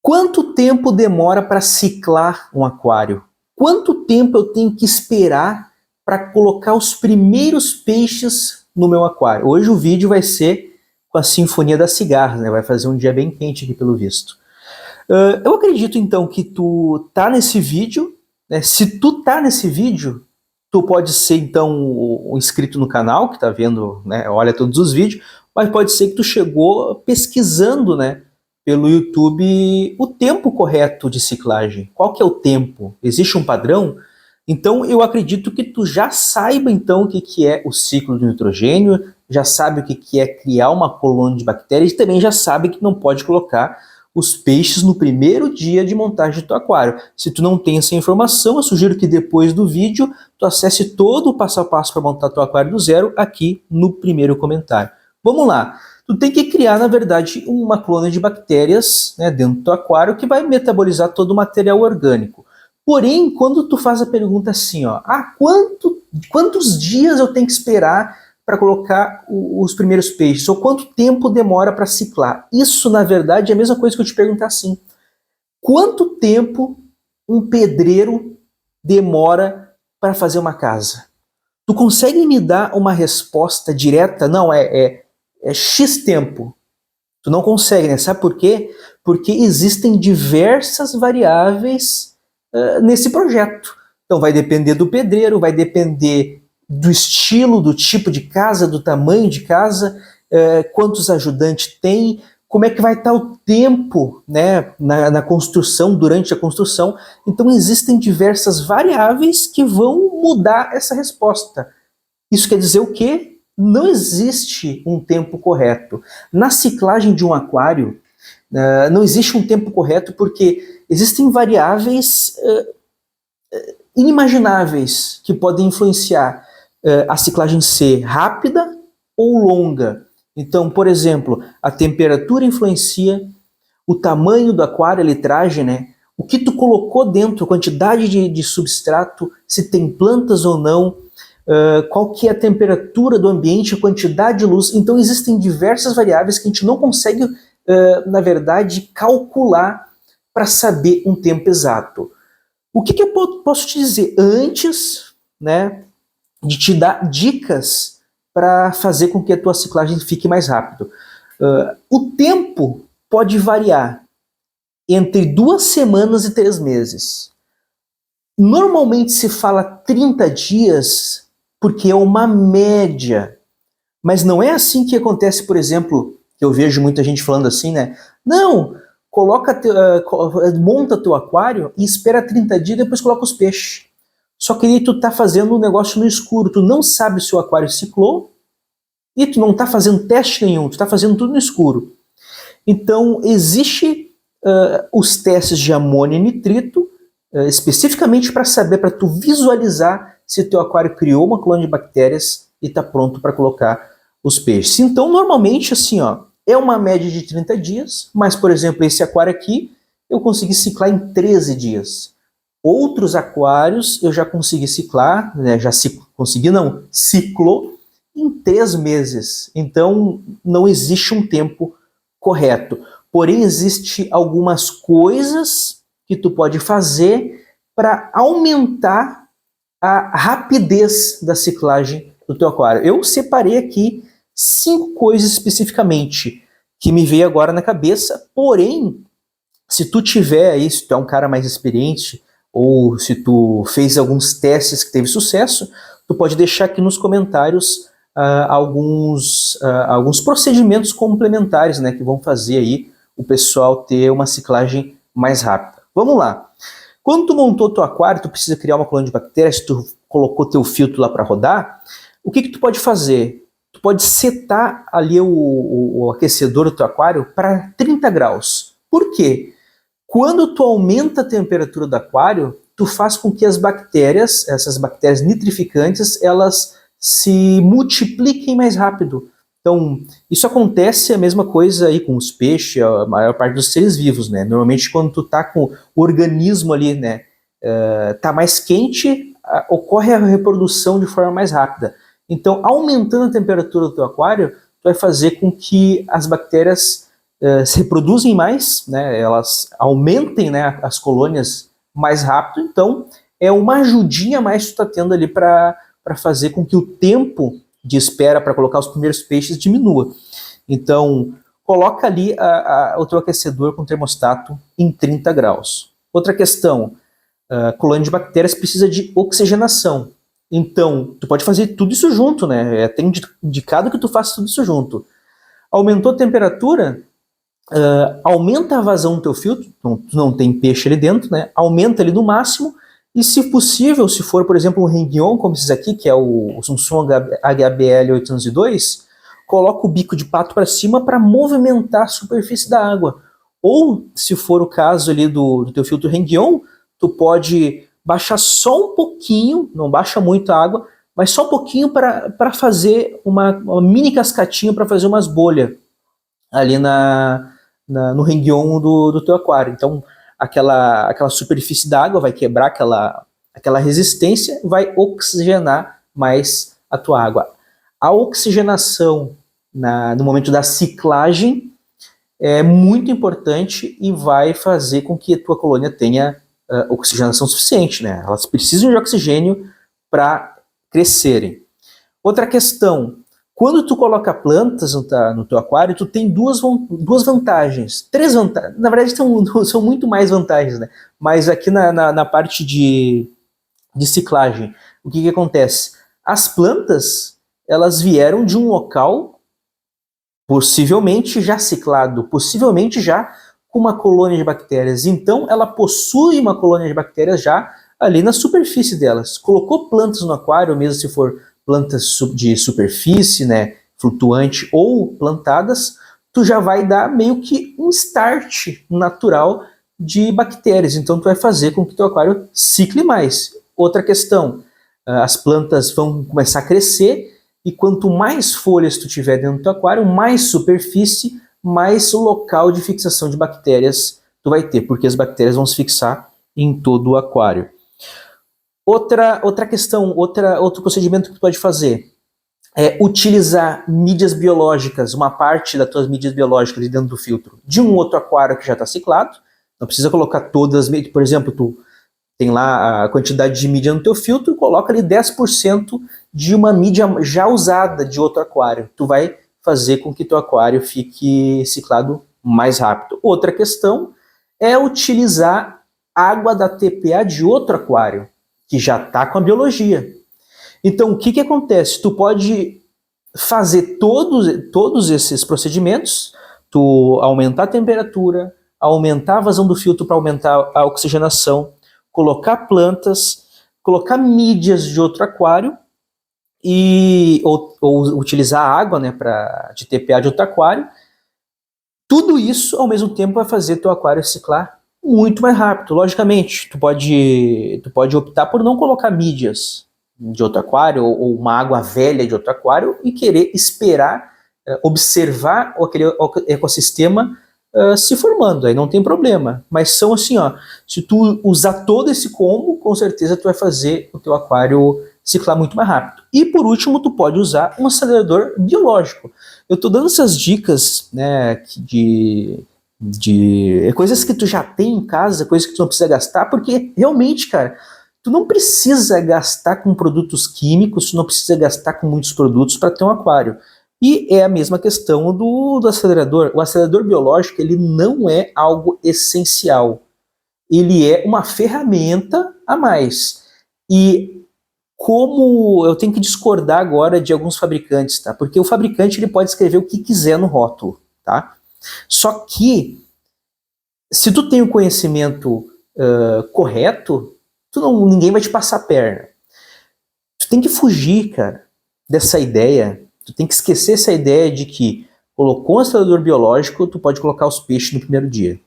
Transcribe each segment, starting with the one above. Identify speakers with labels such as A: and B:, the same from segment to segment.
A: Quanto tempo demora para ciclar um aquário? Quanto tempo eu tenho que esperar para colocar os primeiros peixes no meu aquário? Hoje o vídeo vai ser com a Sinfonia das Cigarras, né? Vai fazer um dia bem quente aqui pelo visto. Eu acredito então que tu tá nesse vídeo, né? Se tu tá nesse vídeo, tu pode ser então o inscrito no canal, que tá vendo, né? Olha todos os vídeos, mas pode ser que tu chegou pesquisando, né? Pelo YouTube o tempo correto de ciclagem. Qual que é o tempo? Existe um padrão? Então eu acredito que tu já saiba então o que é o ciclo do nitrogênio, já sabe o que é criar uma colônia de bactérias e também já sabe que não pode colocar os peixes no primeiro dia de montagem do teu aquário. Se tu não tem essa informação, eu sugiro que depois do vídeo tu acesse todo o passo a passo para montar teu aquário do zero aqui no primeiro comentário. Vamos lá. Tu tem que criar, na verdade, uma colônia de bactérias, né, dentro do aquário que vai metabolizar todo o material orgânico. Porém, quando tu faz a pergunta assim, ó, quantos dias eu tenho que esperar para colocar os primeiros peixes? Ou quanto tempo demora para ciclar? Isso, na verdade, é a mesma coisa que eu te perguntar assim. Quanto tempo um pedreiro demora para fazer uma casa? Tu consegue me dar uma resposta direta? Não, é X tempo. Tu não consegue, né? Sabe por quê? Porque existem diversas variáveis nesse projeto. Então vai depender do pedreiro, vai depender do estilo, do tipo de casa, do tamanho de casa, quantos ajudantes tem, como é que vai estar o tempo, né, na construção, durante a construção. Então existem diversas variáveis que vão mudar essa resposta. Isso quer dizer o quê? Não existe um tempo correto. Na ciclagem de um aquário, não existe um tempo correto porque existem variáveis inimagináveis que podem influenciar a ciclagem ser rápida ou longa. Então, por exemplo, a temperatura influencia, o tamanho do aquário, a litragem, né? O que tu colocou dentro, a quantidade de substrato, se tem plantas ou não, qual que é a temperatura do ambiente, a quantidade de luz. Então existem diversas variáveis que a gente não consegue, na verdade, calcular para saber um tempo exato. O que eu posso te dizer antes, né, de te dar dicas para fazer com que a tua ciclagem fique mais rápido? O tempo pode variar entre 2 semanas e 3 meses. Normalmente se fala 30 dias porque é uma média. Mas não é assim que acontece, por exemplo, que eu vejo muita gente falando assim, né? Não, monta teu aquário e espera 30 dias e depois coloca os peixes. Só que aí tu tá fazendo um negócio no escuro, tu não sabe se o aquário ciclou e tu não tá fazendo teste nenhum, tu tá fazendo tudo no escuro. Então, existe os testes de amônia e nitrito, especificamente para saber, para tu visualizar se teu aquário criou uma colônia de bactérias e está pronto para colocar os peixes. Então, normalmente, assim, ó, é uma média de 30 dias, mas, por exemplo, esse aquário aqui, eu consegui ciclar em 13 dias. Outros aquários eu já consegui ciclar, né, ciclou em 3 meses. Então, não existe um tempo correto. Porém, existe algumas coisas que tu pode fazer para aumentar a rapidez da ciclagem do teu aquário. Eu separei aqui 5 coisas especificamente que me veio agora na cabeça, porém, se tu tiver aí, se tu é um cara mais experiente, ou se tu fez alguns testes que teve sucesso, tu pode deixar aqui nos comentários alguns procedimentos complementares, né, que vão fazer aí o pessoal ter uma ciclagem mais rápida. Vamos lá. Quando tu montou teu aquário, tu precisa criar uma colônia de bactérias, tu colocou teu filtro lá para rodar, o que tu pode fazer? Tu pode setar ali o aquecedor do teu aquário para 30 graus. Por quê? Quando tu aumenta a temperatura do aquário, tu faz com que as bactérias, essas bactérias nitrificantes, elas se multipliquem mais rápido. Então, isso acontece a mesma coisa aí com os peixes, a maior parte dos seres vivos, né? Normalmente quando tu tá com o organismo ali, né, tá mais quente, ocorre a reprodução de forma mais rápida. Então, aumentando a temperatura do teu aquário, tu vai fazer com que as bactérias se reproduzem mais, né, elas aumentem, né, as colônias mais rápido, então é uma ajudinha a mais que tu está tendo ali para fazer com que o tempo de espera para colocar os primeiros peixes diminua. Então, coloca ali o teu aquecedor com termostato em 30 graus. Outra questão, a colônia de bactérias precisa de oxigenação. Então, tu pode fazer tudo isso junto, né? É até indicado que tu faça tudo isso junto. Aumentou a temperatura, aumenta a vazão do teu filtro, tu não tem peixe ali dentro, né? Aumenta ele no máximo, e se possível, se for, por exemplo, um Ring-On, como esses aqui, que é o Samsung HBL 802, coloca o bico de pato para cima para movimentar a superfície da água. Ou, se for o caso ali do teu filtro Ring-On, tu pode baixar só um pouquinho, não baixa muito a água, mas só um pouquinho para fazer uma mini cascatinha, para fazer umas bolhas ali no Ring-On do teu aquário. Então, aquela superfície da água vai quebrar aquela resistência e vai oxigenar mais a tua água. A oxigenação no momento da ciclagem é muito importante e vai fazer com que a tua colônia tenha oxigenação suficiente, né? Elas precisam de oxigênio para crescerem. Outra questão, quando tu coloca plantas no teu aquário, tu tem duas vantagens, 3 vantagens, na verdade são muito mais vantagens, né? Mas aqui na parte de ciclagem, o que acontece? As plantas, elas vieram de um local possivelmente já ciclado, possivelmente já com uma colônia de bactérias. Então, ela possui uma colônia de bactérias já ali na superfície delas. Colocou plantas no aquário, mesmo se for plantas de superfície, né, flutuante ou plantadas, tu já vai dar meio que um start natural de bactérias. Então, tu vai fazer com que teu aquário cicle mais. Outra questão, as plantas vão começar a crescer e quanto mais folhas tu tiver dentro do teu aquário, mais superfície, mais local de fixação de bactérias tu vai ter, porque as bactérias vão se fixar em todo o aquário. Outra questão, outro procedimento que tu pode fazer é utilizar mídias biológicas, uma parte das tuas mídias biológicas dentro do filtro, de um outro aquário que já está ciclado. Não precisa colocar todas, por exemplo, tu tem lá a quantidade de mídia no teu filtro, coloca ali 10% de uma mídia já usada de outro aquário. Tu vai fazer com que teu aquário fique ciclado mais rápido. Outra questão é utilizar água da TPA de outro aquário, que já está com a biologia. Então, o que acontece? Tu pode fazer todos esses procedimentos, tu aumentar a temperatura, aumentar a vazão do filtro para aumentar a oxigenação, colocar plantas, colocar mídias de outro aquário, ou utilizar água, né, de TPA de outro aquário. Tudo isso, ao mesmo tempo, vai fazer teu aquário ciclar muito mais rápido. Logicamente, tu pode optar por não colocar mídias de outro aquário ou uma água velha de outro aquário e querer esperar, observar aquele ecossistema se formando, aí não tem problema. Mas são assim, ó, se tu usar todo esse combo, com certeza tu vai fazer o teu aquário ciclar muito mais rápido. E por último, tu pode usar um acelerador biológico. Eu tô dando essas dicas, né, de coisas que tu já tem em casa, coisas que tu não precisa gastar, porque realmente, cara, tu não precisa gastar com produtos químicos, tu não precisa gastar com muitos produtos para ter um aquário. E é a mesma questão do acelerador. O acelerador biológico, ele não é algo essencial. Ele é uma ferramenta a mais. E como eu tenho que discordar agora de alguns fabricantes, tá? Porque o fabricante ele pode escrever o que quiser no rótulo, tá? Só que, se tu tem o conhecimento correto, ninguém vai te passar a perna. Tu tem que fugir, cara, dessa ideia. Tu tem que esquecer essa ideia de que colocou um acelerador biológico, tu pode colocar os peixes no primeiro dia.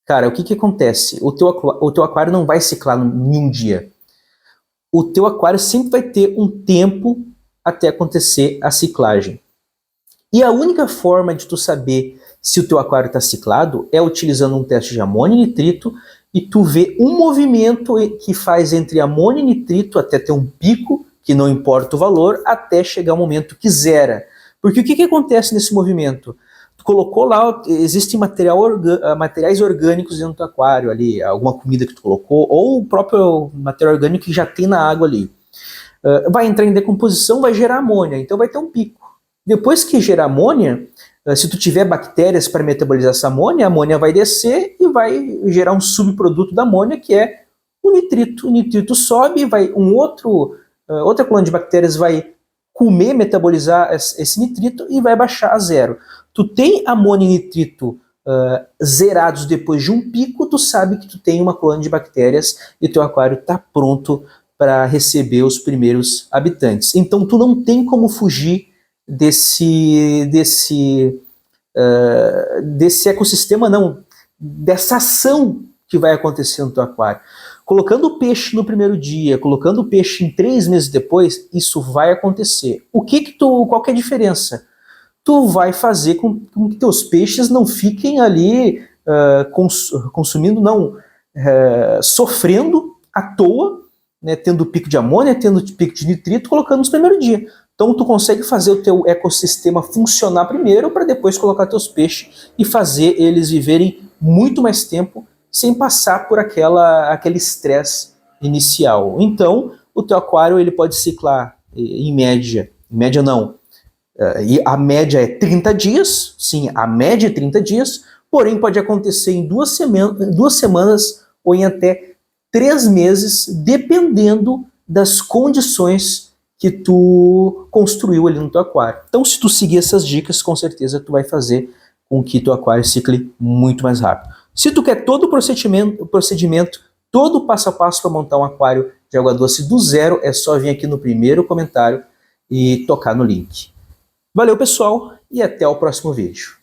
A: Cara, o que acontece? O teu aquário não vai ciclar em um dia. O teu aquário sempre vai ter um tempo até acontecer a ciclagem. E a única forma de tu saber se o teu aquário está ciclado é utilizando um teste de amônio e nitrito e tu vê um movimento que faz entre amônio e nitrito até ter um pico, que não importa o valor, até chegar o momento que zera. Porque o que acontece nesse movimento? Tu colocou lá, existem materiais orgânicos dentro do aquário ali, alguma comida que tu colocou, ou o próprio material orgânico que já tem na água ali. Vai entrar em decomposição, vai gerar amônia, então vai ter um pico. Depois que gerar amônia, se tu tiver bactérias para metabolizar essa amônia, a amônia vai descer e vai gerar um subproduto da amônia, que é o nitrito. O nitrito sobe, vai outra colônia de bactérias vai comer, metabolizar esse nitrito e vai baixar a zero. Tu tem amônia e nitrito zerados depois de um pico, tu sabe que tu tem uma colônia de bactérias e teu aquário está pronto para receber os primeiros habitantes. Então tu não tem como fugir desse ecossistema, não, dessa ação que vai acontecer no teu aquário. Colocando o peixe no primeiro dia, colocando o peixe em 3 meses depois, isso vai acontecer. Qual que é a diferença? Tu vai fazer com que teus peixes não fiquem ali consumindo, não, sofrendo à toa, né, tendo pico de amônia, tendo pico de nitrito, colocando no primeiro dia. Então tu consegue fazer o teu ecossistema funcionar primeiro para depois colocar teus peixes e fazer eles viverem muito mais tempo sem passar por aquele estresse inicial. Então o teu aquário ele pode ciclar em média não, e a média é 30 dias, sim, a média é 30 dias, porém pode acontecer em 2 semanas ou em até 3 meses, dependendo das condições que tu construiu ali no teu aquário. Então, se tu seguir essas dicas, com certeza tu vai fazer com que teu aquário cicle muito mais rápido. Se tu quer todo o procedimento, todo o passo a passo para montar um aquário de água doce do zero, é só vir aqui no primeiro comentário e tocar no link. Valeu, pessoal, e até o próximo vídeo.